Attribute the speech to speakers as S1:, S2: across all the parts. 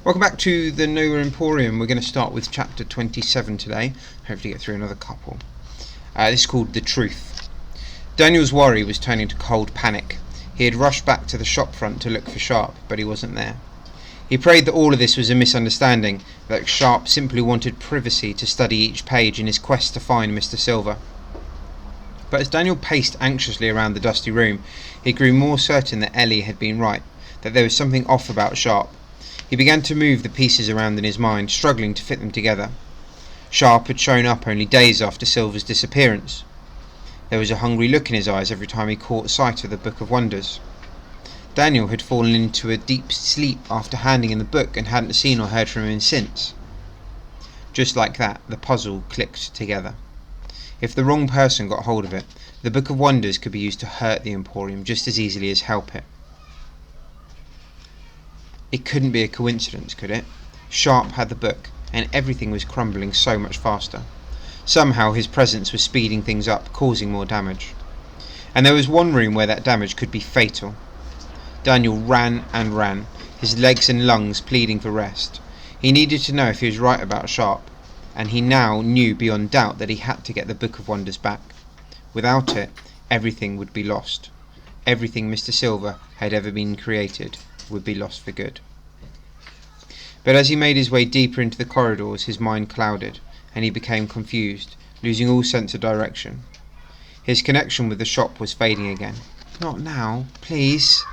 S1: Welcome back to the Nova Emporium. We're going to start with chapter 27 today. Hopefully get through another couple. This is called The Truth. Daniel's worry was turning to cold panic. He had rushed back to the shop front to look for Sharp, but he wasn't there. He prayed that all of this was a misunderstanding, that Sharp simply wanted privacy to study each page in his quest to find Mr. Silver. But as Daniel paced anxiously around the dusty room, he grew more certain that Ellie had been right, that there was something off about Sharp. He began to move the pieces around in his mind, struggling to fit them together. Sharp had shown up only days after Silver's disappearance. There was a hungry look in his eyes every time he caught sight of the Book of Wonders. Daniel had fallen into a deep sleep after handing in the book and hadn't seen or heard from him since. Just like that, the puzzle clicked together. If the wrong person got hold of it, the Book of Wonders could be used to hurt the Emporium just as easily as help it. It couldn't be a coincidence, could it? Sharp had the book, and everything was crumbling so much faster. Somehow his presence was speeding things up, causing more damage. And there was one room where that damage could be fatal. Daniel ran and ran, his legs and lungs pleading for rest. He needed to know if he was right about Sharp, and he now knew beyond doubt that he had to get the Book of Wonders back. Without it, everything would be lost. Everything Mr. Silver had ever been created would be lost for good. But as he made his way deeper into the corridors, his mind clouded, and he became confused, losing all sense of direction. His connection with the shop was fading again. Not now, please.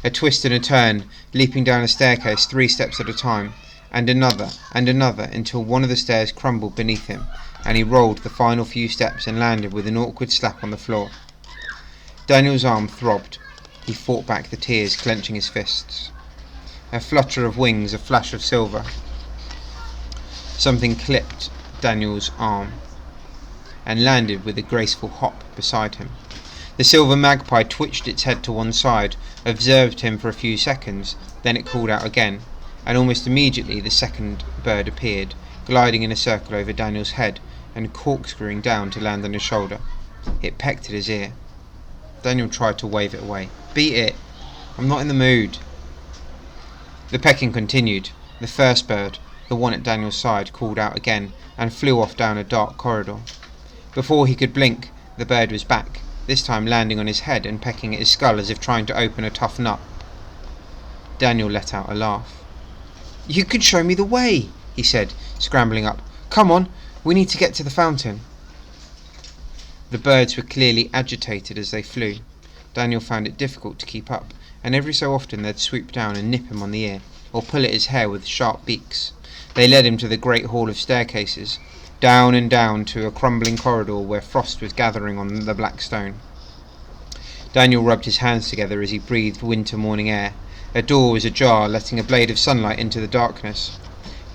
S1: A twist and a turn, leaping down a staircase 3 steps at a time, and another, until one of the stairs crumbled beneath him, and he rolled the final few steps and landed with an awkward slap on the floor. Daniel's arm throbbed. He fought back the tears, clenching his fists. A flutter of wings, a flash of silver. Something clipped Daniel's arm and landed with a graceful hop beside him. The silver magpie twitched its head to one side, observed him for a few seconds, then it called out again, and almost immediately the second bird appeared, gliding in a circle over Daniel's head and corkscrewing down to land on his shoulder. It pecked at his ear. Daniel tried to wave it away. Beat it! I'm not in the mood. The pecking continued. The first bird, the one at Daniel's side, called out again and flew off down a dark corridor. Before he could blink, the bird was back, this time landing on his head and pecking at his skull as if trying to open a tough nut. Daniel let out a laugh. You could show me the way, he said, scrambling up. Come on, we need to get to the fountain. The birds were clearly agitated as they flew. Daniel found it difficult to keep up, and every so often they'd swoop down and nip him on the ear, or pull at his hair with sharp beaks. They led him to the great hall of staircases, down and down to a crumbling corridor where frost was gathering on the black stone. Daniel rubbed his hands together as he breathed winter morning air. A door was ajar, letting a blade of sunlight into the darkness.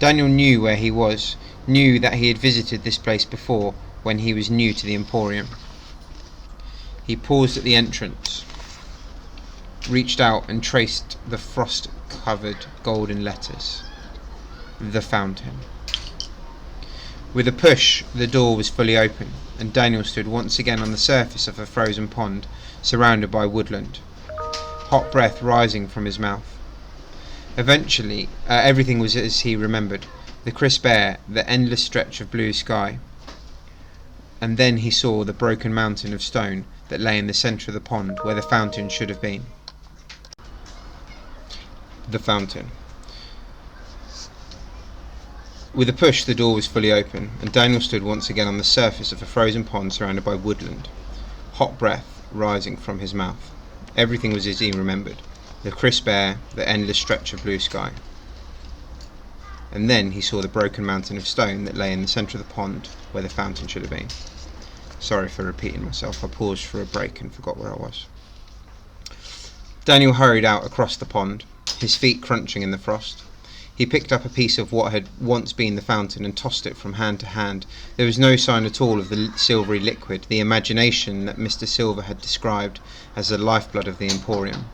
S1: Daniel knew where he was, knew that he had visited this place before, when he was new to the Emporium. He paused at the entrance, reached out and traced the frost-covered golden letters. The Fountain. With a push, the door was fully open, and Daniel stood once again on the surface of a frozen pond, surrounded by woodland, hot breath rising from his mouth. Eventually, everything was as he remembered, the crisp air, the endless stretch of blue sky. And then he saw the broken mountain of stone that lay in the centre of the pond where the fountain should have been. The fountain. With a push, the door was fully open, and Daniel stood once again on the surface of a frozen pond surrounded by woodland, hot breath rising from his mouth. Everything was as he remembered, the crisp air, the endless stretch of blue sky. And then he saw the broken mountain of stone that lay in the centre of the pond where the fountain should have been. Sorry for repeating myself, I paused for a break and forgot where I was. Daniel hurried out across the pond, his feet crunching in the frost. He picked up a piece of what had once been the fountain and tossed it from hand to hand. There was no sign at all of the silvery liquid, the imagination that Mr. Silver had described as the lifeblood of the Emporium.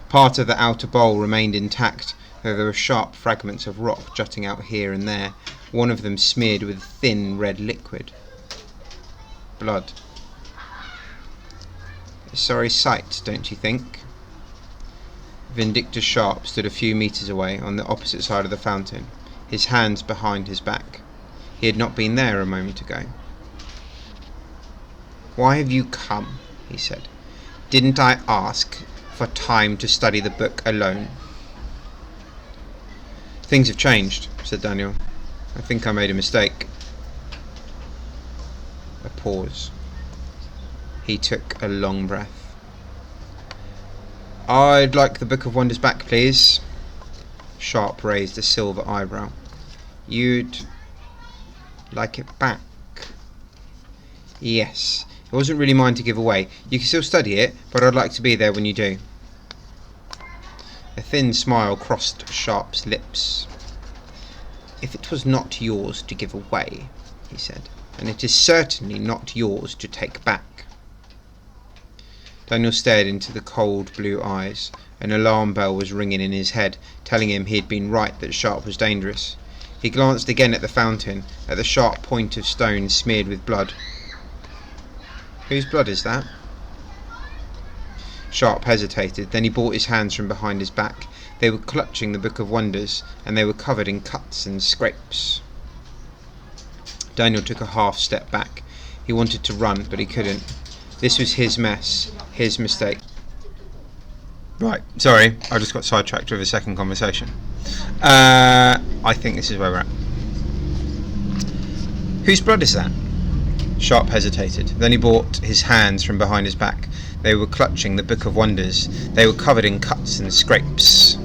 S1: Part of the outer bowl remained intact, though there were sharp fragments of rock jutting out here and there, one of them smeared with thin red liquid. Blood. A sorry sight, don't you think? Vindictus Sharp stood a few meters away on the opposite side of the fountain, his hands behind his back. He had not been there a moment ago. "Why have you come?" he said. "Didn't I ask for time to study the book alone?" "Things have changed," said Daniel. "I think I made a mistake." A pause. He took a long breath. "I'd like the Book of Wonders back, please." Sharp raised a silver eyebrow. "You'd like it back?" "Yes. It wasn't really mine to give away. You can still study it, but I'd like to be there when you do." A thin smile crossed Sharp's lips. "If it was not yours to give away," he said, "and it is certainly not yours to take back." Daniel stared into the cold blue eyes. An alarm bell was ringing in his head, telling him he had been right that Sharp was dangerous. He glanced again at the fountain, at the sharp point of stone smeared with blood. "Whose blood is that?" Sharp hesitated, then he brought his hands from behind his back. They were clutching the Book of Wonders, and they were covered in cuts and scrapes. Daniel took a half step back. He wanted to run, but he couldn't. This was his mess, his mistake. Right, sorry, I just got sidetracked with a second conversation. I think this is where we're at. "Whose blood is that?" Sharp hesitated. Then he brought his hands from behind his back. They were clutching the Book of Wonders. They were covered in cuts and scrapes.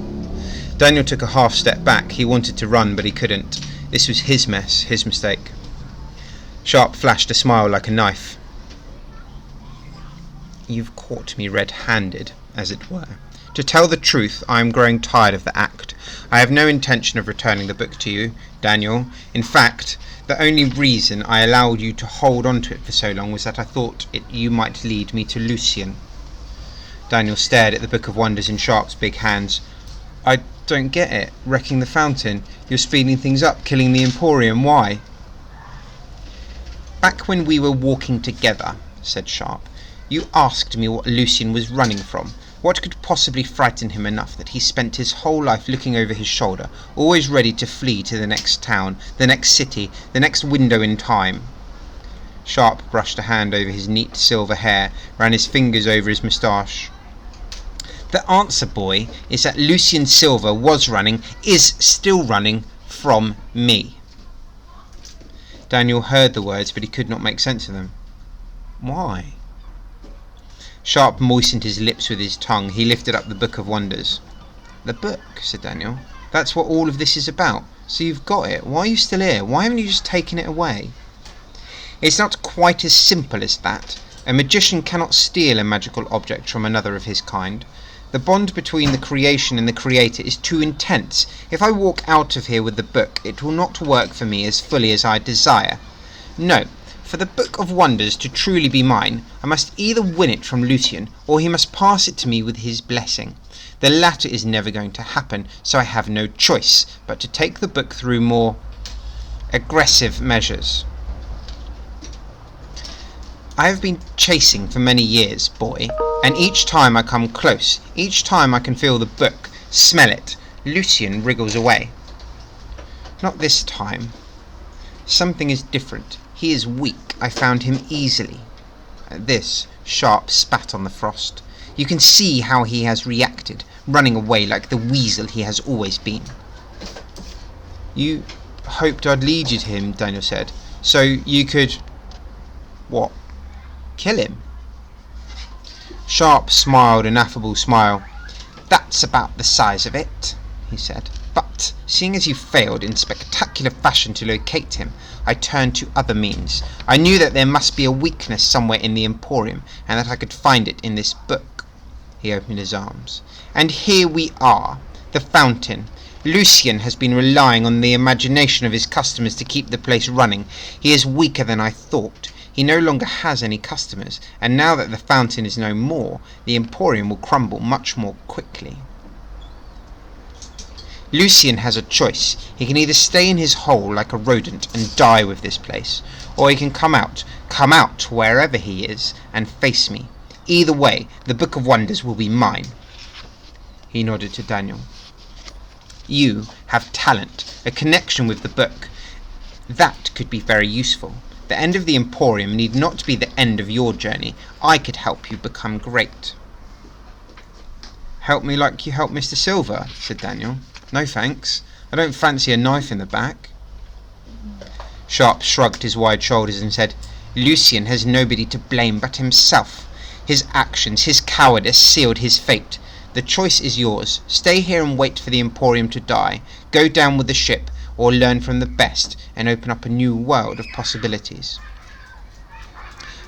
S1: Daniel took a half step back. He wanted to run, but he couldn't. This was his mess, his mistake. Sharp flashed a smile like a knife. "You've caught me red-handed, as it were. To tell the truth, I am growing tired of the act. I have no intention of returning the book to you, Daniel. In fact, the only reason I allowed you to hold on to it for so long was that I thought you might lead me to Lucian." Daniel stared at the Book of Wonders in Sharp's big hands. "I don't get it. Wrecking the fountain. You're speeding things up, killing the Emporium. Why?" "Back when we were walking together," said Sharp, "you asked me what Lucian was running from. What could possibly frighten him enough that he spent his whole life looking over his shoulder, always ready to flee to the next town, the next city, the next window in time?" Sharp brushed a hand over his neat silver hair, ran his fingers over his moustache. "The answer, boy, is that Lucian Silver is still running from me." Daniel heard the words, but he could not make sense of them. "Why?" Sharp moistened his lips with his tongue. He lifted up the Book of Wonders. "The book," said Daniel. "That's what all of this is about. So you've got it. Why are you still here? Why haven't you just taken it away?" "It's not quite as simple as that. A magician cannot steal a magical object from another of his kind. The bond between the creation and the creator is too intense. If I walk out of here with the book, it will not work for me as fully as I desire. No. For the Book of Wonders to truly be mine, I must either win it from Lucian, or he must pass it to me with his blessing. The latter is never going to happen, so I have no choice but to take the book through more aggressive measures. I have been chasing for many years, boy, and each time I come close, each time I can feel the book, smell it, Lucian wriggles away. Not this time. Something is different. He is weak. I found him easily." At this, Sharp spat on the frost. "You can see how he has reacted, running away like the weasel he has always been." "You hoped I'd lead you to him," Daniel said, "so you could..." "What? Kill him?" Sharp smiled an affable smile. "That's about the size of it," he said. "But, seeing as you failed in spectacular fashion to locate him, I turned to other means. I knew that there must be a weakness somewhere in the Emporium, and that I could find it in this book." He opened his arms. "And here we are, the fountain. Lucian has been relying on the imagination of his customers to keep the place running. He is weaker than I thought. He no longer has any customers, and now that the fountain is no more, the Emporium will crumble much more quickly. Lucian has a choice. He can either stay in his hole like a rodent and die with this place, or he can come out wherever he is, and face me. Either way, the Book of Wonders will be mine." He nodded to Daniel. You have talent, a connection with the book. That could be very useful. The end of the Emporium need not be the end of your journey. I could help you become great. Help me like you helped Mr. Silver, said Daniel. No thanks. I don't fancy a knife in the back. Sharp shrugged his wide shoulders and said, Lucian has nobody to blame but himself. His actions, his cowardice sealed his fate. The choice is yours. Stay here and wait for the Emporium to die. Go down with the ship, or learn from the best and open up a new world of possibilities.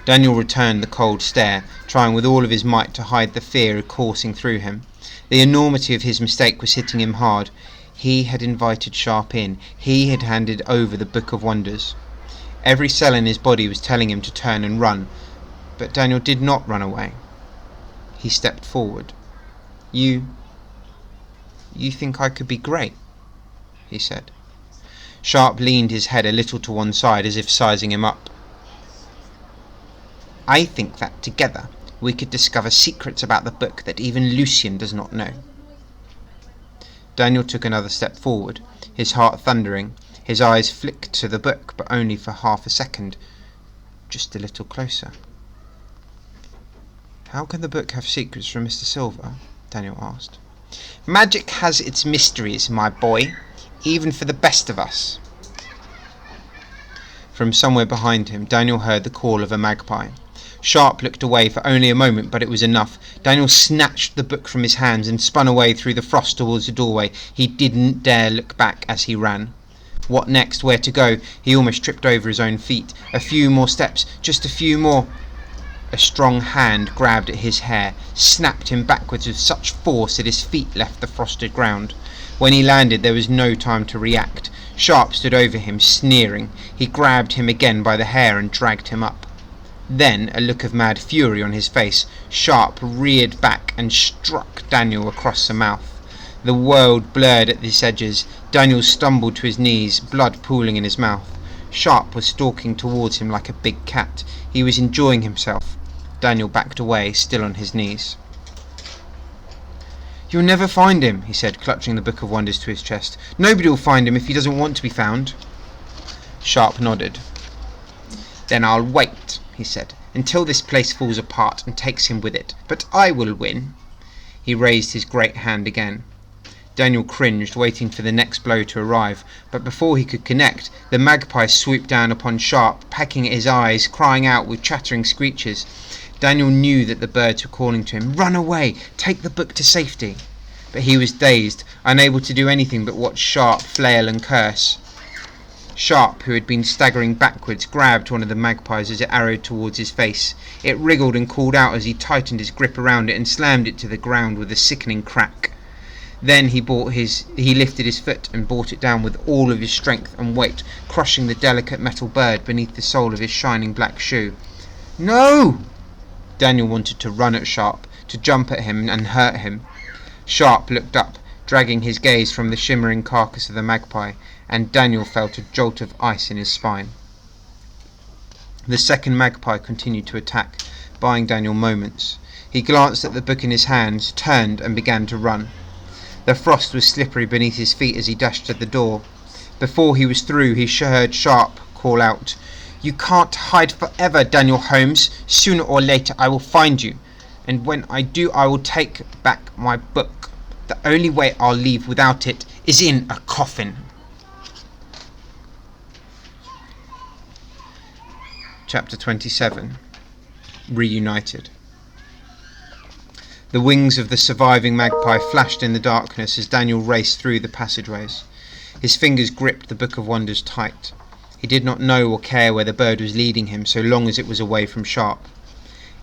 S1: Daniel returned the cold stare, trying with all of his might to hide the fear coursing through him. The enormity of his mistake was hitting him hard. He had invited Sharp in. He had handed over the Book of Wonders. Every cell in his body was telling him to turn and run, but Daniel did not run away. He stepped forward. You think I could be great? He said. Sharp leaned his head a little to one side as if sizing him up. I think that together we could discover secrets about the book that even Lucian does not know. Daniel took another step forward, his heart thundering. His eyes flicked to the book, but only for half a second. Just a little closer. How can the book have secrets from Mr. Silver? Daniel asked. Magic has its mysteries, my boy, even for the best of us. From somewhere behind him, Daniel heard the call of a magpie. Sharp looked away for only a moment, but it was enough. Daniel snatched the book from his hands and spun away through the frost towards the doorway. He didn't dare look back as he ran. What next? Where to go? He almost tripped over his own feet. A few more steps, just a few more. A strong hand grabbed at his hair, snapped him backwards with such force that his feet left the frosted ground. When he landed, there was no time to react. Sharp stood over him, sneering. He grabbed him again by the hair and dragged him up. Then, a look of mad fury on his face, Sharp reared back and struck Daniel across the mouth. The world blurred at its edges. Daniel stumbled to his knees, blood pooling in his mouth. Sharp was stalking towards him like a big cat. He was enjoying himself. Daniel backed away, still on his knees. You'll never find him, he said, clutching the Book of Wonders to his chest. Nobody will find him if he doesn't want to be found. Sharp nodded. Then I'll wait, he said, until this place falls apart and takes him with it. But I will win. He raised his great hand again. Daniel cringed, waiting for the next blow to arrive, but before he could connect, the magpie swooped down upon Sharp, pecking at his eyes, crying out with chattering screeches. Daniel knew that the birds were calling to him, Run away! Take the book to safety! But he was dazed, unable to do anything but watch Sharp flail and curse. Sharp, who had been staggering backwards, grabbed one of the magpies as it arrowed towards his face. It wriggled and called out as he tightened his grip around it and slammed it to the ground with a sickening crack. Then he lifted his foot and brought it down with all of his strength and weight, crushing the delicate metal bird beneath the sole of his shining black shoe. No! Daniel wanted to run at Sharp, to jump at him and hurt him. Sharp looked up, dragging his gaze from the shimmering carcass of the magpie, and Daniel felt a jolt of ice in his spine. The second magpie continued to attack, buying Daniel moments. He glanced at the book in his hands, turned and began to run. The frost was slippery beneath his feet as he dashed to the door. Before he was through, he heard Sharp call out, You can't hide forever, Daniel Holmes. Sooner or later I will find you, and when I do I will take back my book. The only way I'll leave without it is in a coffin. Chapter 27. Reunited. The wings of the surviving magpie flashed in the darkness as Daniel raced through the passageways. His fingers gripped the Book of Wonders tight. He did not know or care where the bird was leading him so long as it was away from Sharp.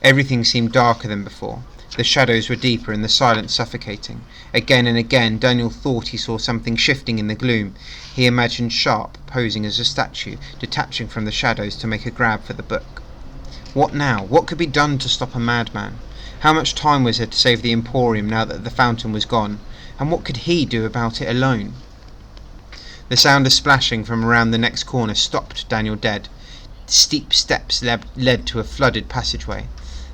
S1: Everything seemed darker than before. The shadows were deeper and the silence suffocating. Again and again Daniel thought he saw something shifting in the gloom. He imagined Sharp posing as a statue, detaching from the shadows to make a grab for the book. What now? What could be done to stop a madman? How much time was there to save the Emporium now that the fountain was gone? And what could he do about it alone? The sound of splashing from around the next corner stopped Daniel dead. Steep steps led to a flooded passageway.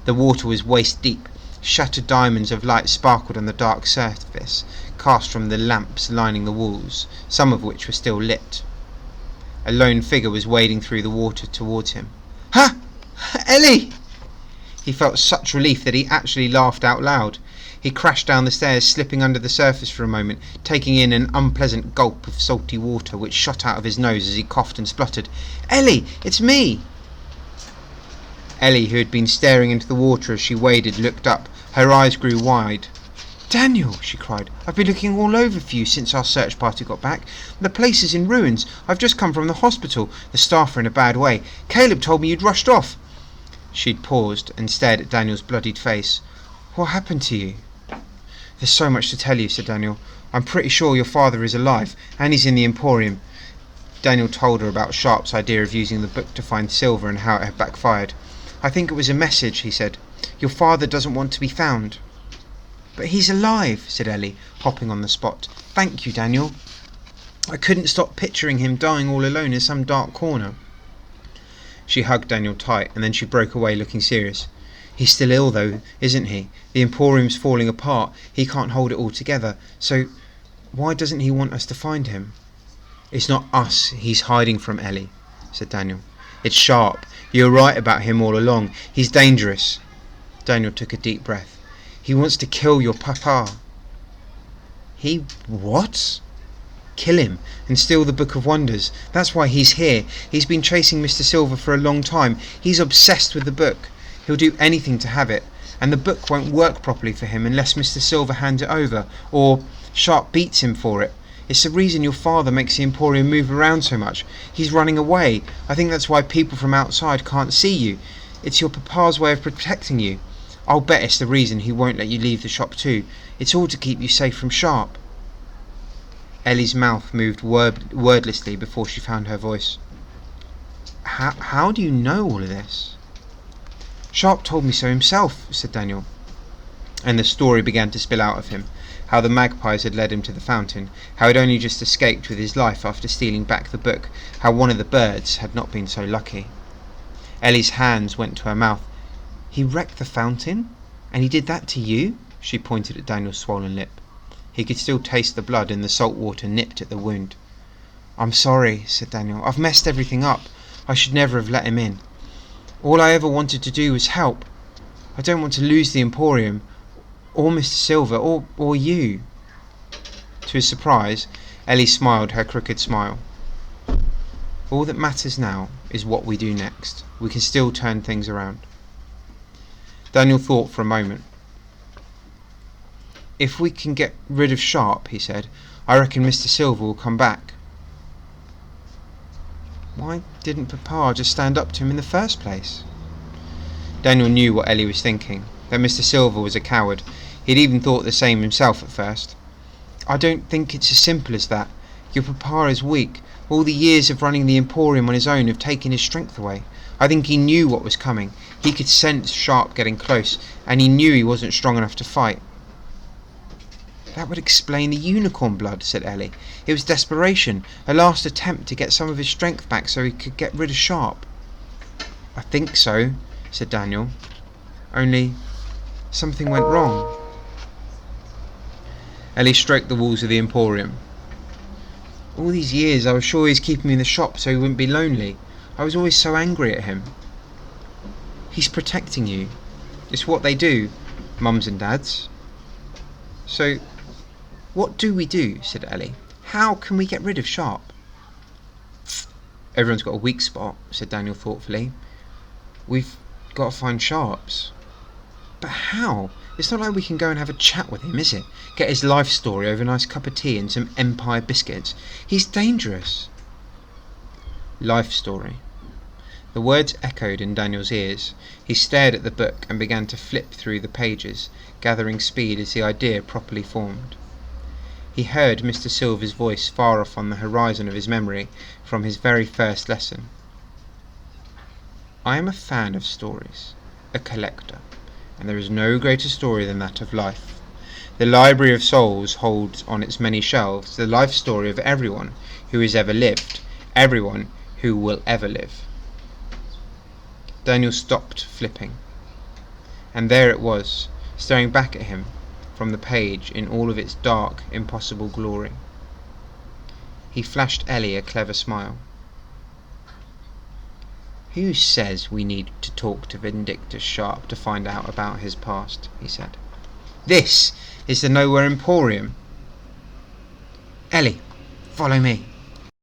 S1: The water was waist deep. Shattered diamonds of light sparkled on the dark surface, cast from the lamps lining the walls, some of which were still lit. A lone figure was wading through the water towards him. "Ha! Ellie!" He felt such relief that he actually laughed out loud. He crashed down the stairs, slipping under the surface for a moment, taking in an unpleasant gulp of salty water which shot out of his nose as he coughed and spluttered. "Ellie, it's me!" Ellie, who had been staring into the water as she waded, looked up. Her eyes grew wide. "Daniel," she cried, "I've been looking all over for you since our search party got back. The place is in ruins. I've just come from the hospital. The staff are in a bad way. Caleb told me you'd rushed off." She'd paused and stared at Daniel's bloodied face. "What happened to you?" "There's so much to tell you," said Daniel. "I'm pretty sure your father is alive, and he's in the Emporium." Daniel told her about Sharp's idea of using the book to find silver and how it had backfired. "I think it was a message," he said. "Your father doesn't want to be found." "But he's alive," said Ellie, hopping on the spot. "Thank you, Daniel." I couldn't stop picturing him dying all alone in some dark corner. She hugged Daniel tight, and then she broke away, looking serious. "He's still ill, though, isn't he? The Emporium's falling apart. He can't hold it all together. So why doesn't he want us to find him?" "It's not us he's hiding from, Ellie," said Daniel. "It's Sharp. You were right about him all along. He's dangerous." Daniel took a deep breath. "He wants to kill your papa." "He what?" "Kill him and steal the Book of Wonders. That's why he's here. He's been chasing Mr. Silver for a long time. He's obsessed with the book. He'll do anything to have it. And the book won't work properly for him unless Mr. Silver hands it over, or Sharp beats him for it. It's the reason your father makes the Emporium move around so much. He's running away. I think that's why people from outside can't see you. It's your papa's way of protecting you. I'll bet it's the reason he won't let you leave the shop too. It's all to keep you safe from Sharp." Ellie's mouth moved wordlessly before she found her voice. How do you know all of this?" "Sharp told me so himself," said Daniel. And the story began to spill out of him. How the magpies had led him to the fountain. How he'd only just escaped with his life after stealing back the book. How one of the birds had not been so lucky. Ellie's hands went to her mouth. "He wrecked the fountain? And he did that to you?" She pointed at Daniel's swollen lip. He could still taste the blood, and the salt water nipped at the wound. "I'm sorry," said Daniel. "I've messed everything up. I should never have let him in. All I ever wanted to do was help. I don't want to lose the Emporium, or Mr. Silver, or you." To his surprise, Ellie smiled her crooked smile. "All that matters now is what we do next. We can still turn things around." Daniel thought for a moment. "If we can get rid of Sharp," he said, "I reckon Mr. Silver will come back." Why didn't Papa just stand up to him in the first place? Daniel knew what Ellie was thinking, that Mr. Silver was a coward. He'd even thought the same himself at first. "I don't think it's as simple as that. Your papa is weak. All the years of running the Emporium on his own have taken his strength away. I think he knew what was coming. He could sense Sharp getting close, and he knew he wasn't strong enough to fight." "That would explain the unicorn blood," said Ellie. "It was desperation, a last attempt to get some of his strength back so he could get rid of Sharp." "I think so," said Daniel. "Only something went wrong." Ellie stroked the walls of the Emporium. "All these years I was sure he was keeping me in the shop so he wouldn't be lonely. I was always so angry at him." "He's protecting you. It's what they do, mums and dads." "So what do we do?" said Ellie. "How can we get rid of Sharp?" "Everyone's got a weak spot," said Daniel thoughtfully. "We've got to find Sharp's." "But how? It's not like we can go and have a chat with him, is it? Get his life story over a nice cup of tea and some Empire biscuits. He's dangerous." Life story. The words echoed in Daniel's ears. He stared at the book and began to flip through the pages, gathering speed as the idea properly formed. He heard Mr. Silver's voice far off on the horizon of his memory from his very first lesson. "I am a fan of stories, a collector, and there is no greater story than that of life. The Library of Souls holds on its many shelves the life story of everyone who has ever lived, everyone who will ever live." Daniel stopped flipping, and there it was, staring back at him from the page in all of its dark, impossible glory. He flashed Ellie a clever smile. "Who says we need to talk to Vindictus Sharp to find out about his past?" he said. "This is the Nowhere Emporium. Ellie, follow me."